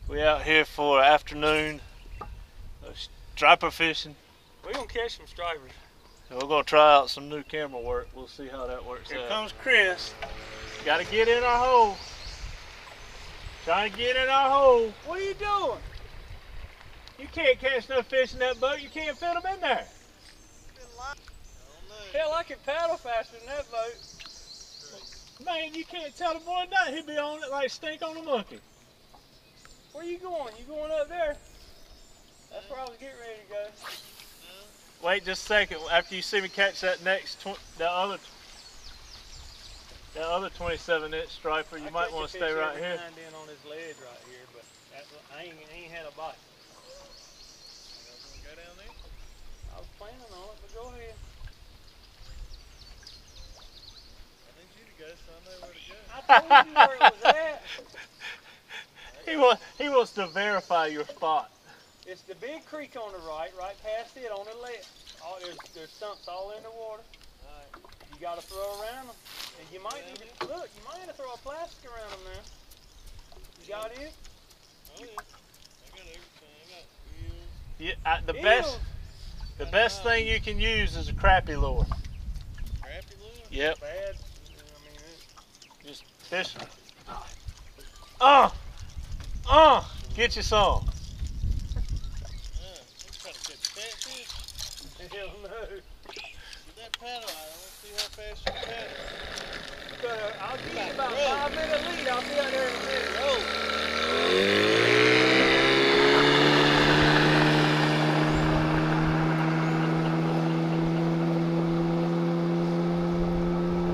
We out here for afternoon striper fishing. We're gonna catch some stripers. And we're gonna try out some new camera work. We'll see how that works out. Here comes Chris. Gotta get in our hole. Trying to get in our hole. What are you doing? You can't catch no fish in that boat. You can't fit them in there. Hell, I can paddle faster than that boat. Man, you can't tell the boy nothing. He'd be on it like stink on a monkey. Where you going? You going up there? That's where I was getting ready to go. Wait just a second. After you see me catch that that other 27-inch striper, you might want to stay right here. In on this ledge right here, but I ain't had a bite. Go down there? I was planning on it, but go ahead. I need you to go, so I know where to go. I told you where it was at. He wants to verify your spot. It's the big creek on the right past it on the left. There's stumps all in the water. You got to throw around them. And you might need to, look, you might have to throw a plastic around them now. You got it? Oh yeah. I got everything. I got Yeah, the best thing you can use is a crappie lure. crappy lure? Yep. Bad. Just fish. Get you some. I'm trying to catch catfish. Hell no. Get that paddle out. I want to see how fast you paddle. I'll give you about a 5-minute lead. I'll be out there in a minute.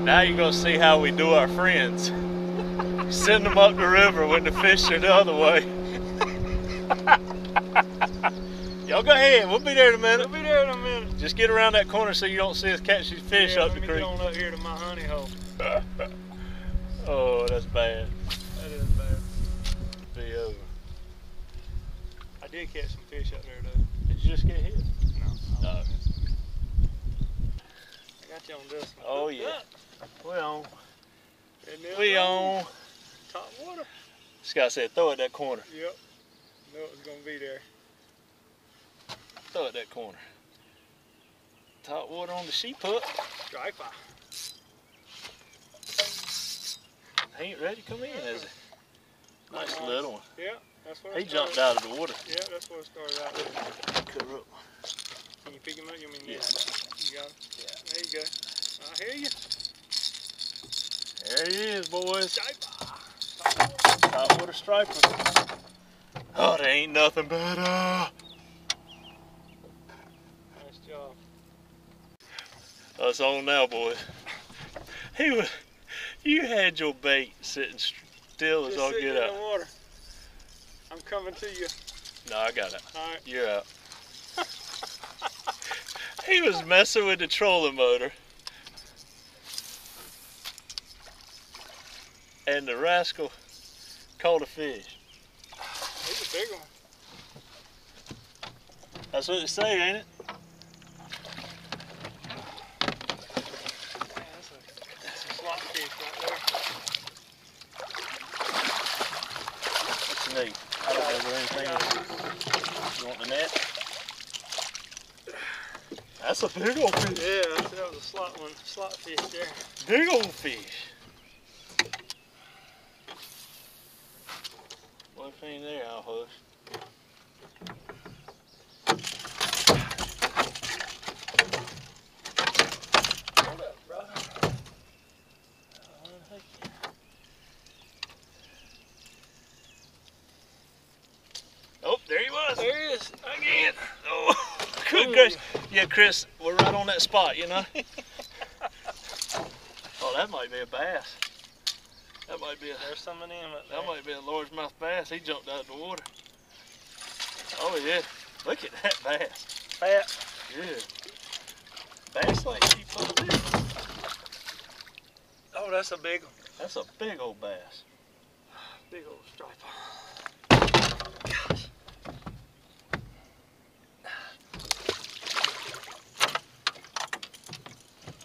Now you're going to see how we do our friends. Send them up the river when the fish are the other way. Y'all go ahead. We'll be there in a minute. We'll be there in a minute. Just get around that corner so you don't see us catch these fish up the creek. Let me get on up here to my honey hole. Oh, that's bad. That is bad. Be over. I did catch some fish up there though. Did you just get hit? No. No. I got you on this one. Oh yeah. We on. We on. Top water. This guy said throw it that corner. Yep. Knew it was gonna be there. Throw it that corner. Top water on the sheep hook. Striper. He ain't ready to come in, is he? Nice little one. Yeah, that's what He jumped out of the water. Yeah, that's what it started out with. Cut her up. Can you pick him up? You mean Yeah. You got him? Yeah. There you go. I hear you. There he is, boys. Striper. Top water striper. Oh, there ain't nothing better. Nice job. Oh, it's on now, boys. You had your bait sitting still as all get in out. the water. I'm coming to you. No, I got it. All right. You're out. He was messing with the trolling motor. And the rascal caught a fish. He's a big one. That's what it say, ain't it? That's a slot fish right there. What you need? I don't know anything. You want the net? That's a big old fish. Yeah, that was a slot one. Slot fish there. Big old fish. Well, if ain't there, I'll hush. Hold up, brother. Oh, there he was. There he is. Again. Oh, good gracious. Yeah, Chris, we're right on that spot, you know? Oh, that might be a bass. That might be There's some of them up there. that might be a largemouth bass. He jumped out of the water. Oh yeah. Look at that bass. Fat. Yeah. Bass like sheep hook too. Oh, that's a big one. That's a big old bass. Big old striper.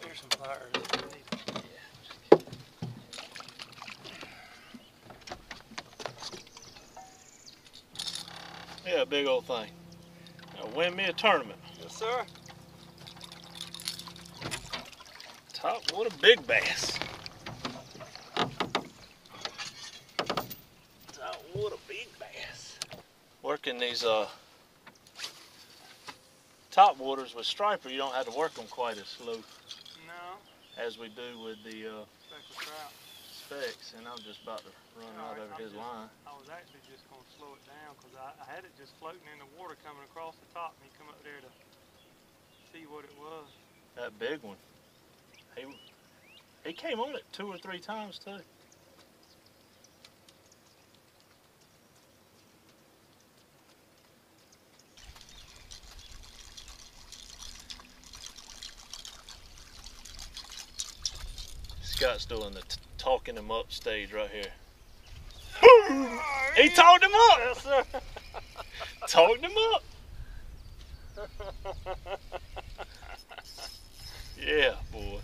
There's some pliers. Yeah, a big old thing. Now win me a tournament. Yes, sir. Topwater big bass. Topwater big bass. Working these topwaters with striper, you don't have to work them quite as slow No. as we do with the Speckled trout. specs, and I'm just about to run right over his line. I was actually just going to slow it down because I had it just floating in the water coming across the top, and he come up there to see what it was. That big one. He came on it 2 or 3 times too. Scott's doing the talking him up stage right here. He talked him up. Yes, sir. Talked him up. Yeah, boy.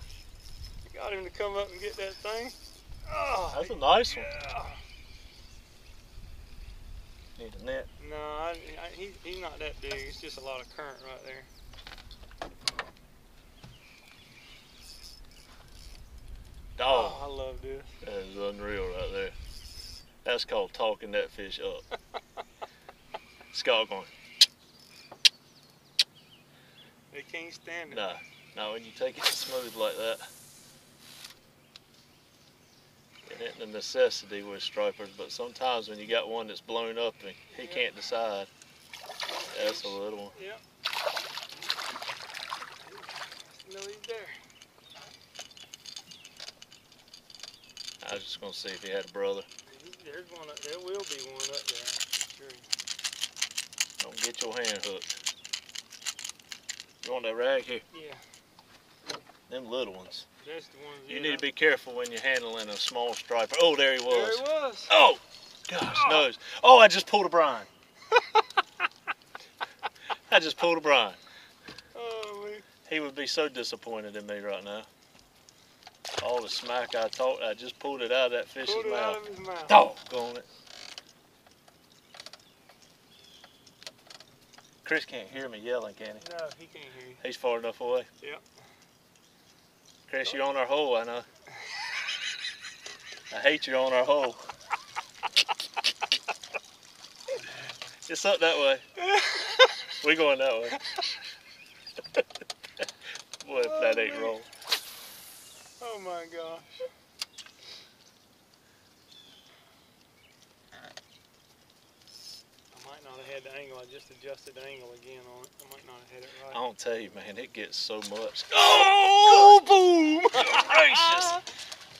Got him to come up and get that thing. Oh, That's a nice one. yeah. Need a net. No, he's not that big. It's just a lot of current right there. Dog. Oh, I love this. That is unreal right there. That's called talking that fish up. Scott going. They can't stand it. Nah, no, when you take it smooth like that. It ain't a necessity with stripers, but sometimes when you got one that's blown up and he can't decide, that's a little one. Yep. No, he's there. I was just gonna see if he had a brother. There will be one up there. Sure. Don't get your hand hooked. You want that rag here? Yeah. Them little ones. That's the ones. You need to be careful when you're handling a small striper. Oh, there he was. There he was. Oh, gosh knows. Oh, I just pulled a brine. I just pulled a brine. Oh, man. He would be so disappointed in me right now. All the smack I talked, I just pulled it out of that fish's Pulled it mouth. out of his mouth. Doggone it. Chris can't hear me yelling, can he? No, he can't hear you. He's far enough away. Yep. Chris, you're on our hole, I know. I hate you're on our hole. It's up that way. We going that way. Boy, if that ain't roll. Oh my gosh. I might not have had the angle. I just adjusted the angle again on it. I might not have had it right. I don't tell you, man, it gets so much. Oh, boom! Gracious.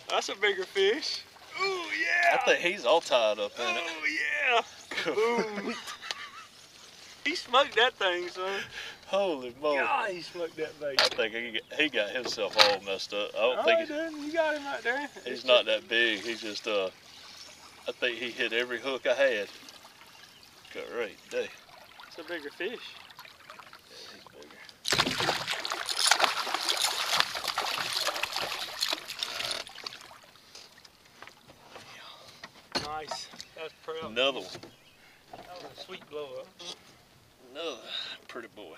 That's a bigger fish. Oh yeah. I think he's all tied up in it. Oh yeah. Boom. He smoked that thing, son. Holy moly. God, he smoked that bait. I think he got himself all messed up. I don't think he did. You got him right there. he's not that big. He's just, I think he hit every hook I had. Great day. It's a bigger fish. Yeah, he's bigger. Nice. That's pretty. Another one. That was a sweet blow up. Another pretty boy.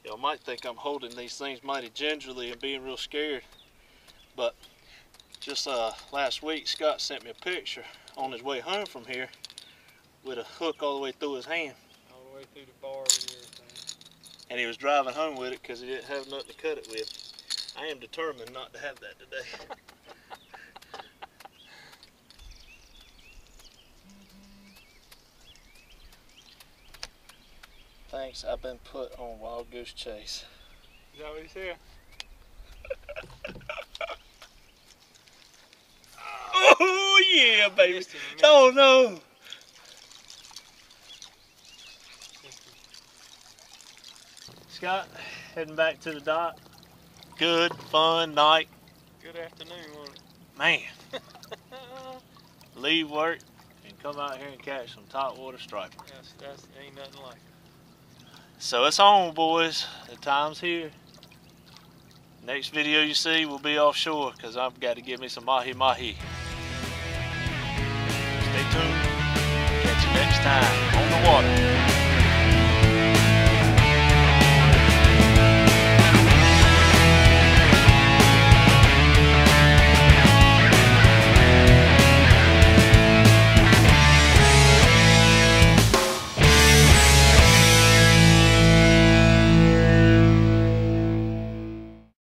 Y'all might think I'm holding these things mighty gingerly and being real scared, but just last week Scott sent me a picture on his way home from here with a hook all the way through his hand, All the way through the barb and everything. and he was driving home with it because he didn't have nothing to cut it with. I am determined not to have that today. Thanks, I've been put on Wild Goose Chase. Is that what he said? Oh yeah, baby. Missed him, I missed Oh no. Scott, heading back to the dock. Good, fun night. Good afternoon, wasn't it? Man, leave work and come out here and catch some topwater striper. That's ain't nothing like it. So it's on, boys. The time's here. Next video you see will be offshore because I've got to get me some mahi-mahi. time on the water.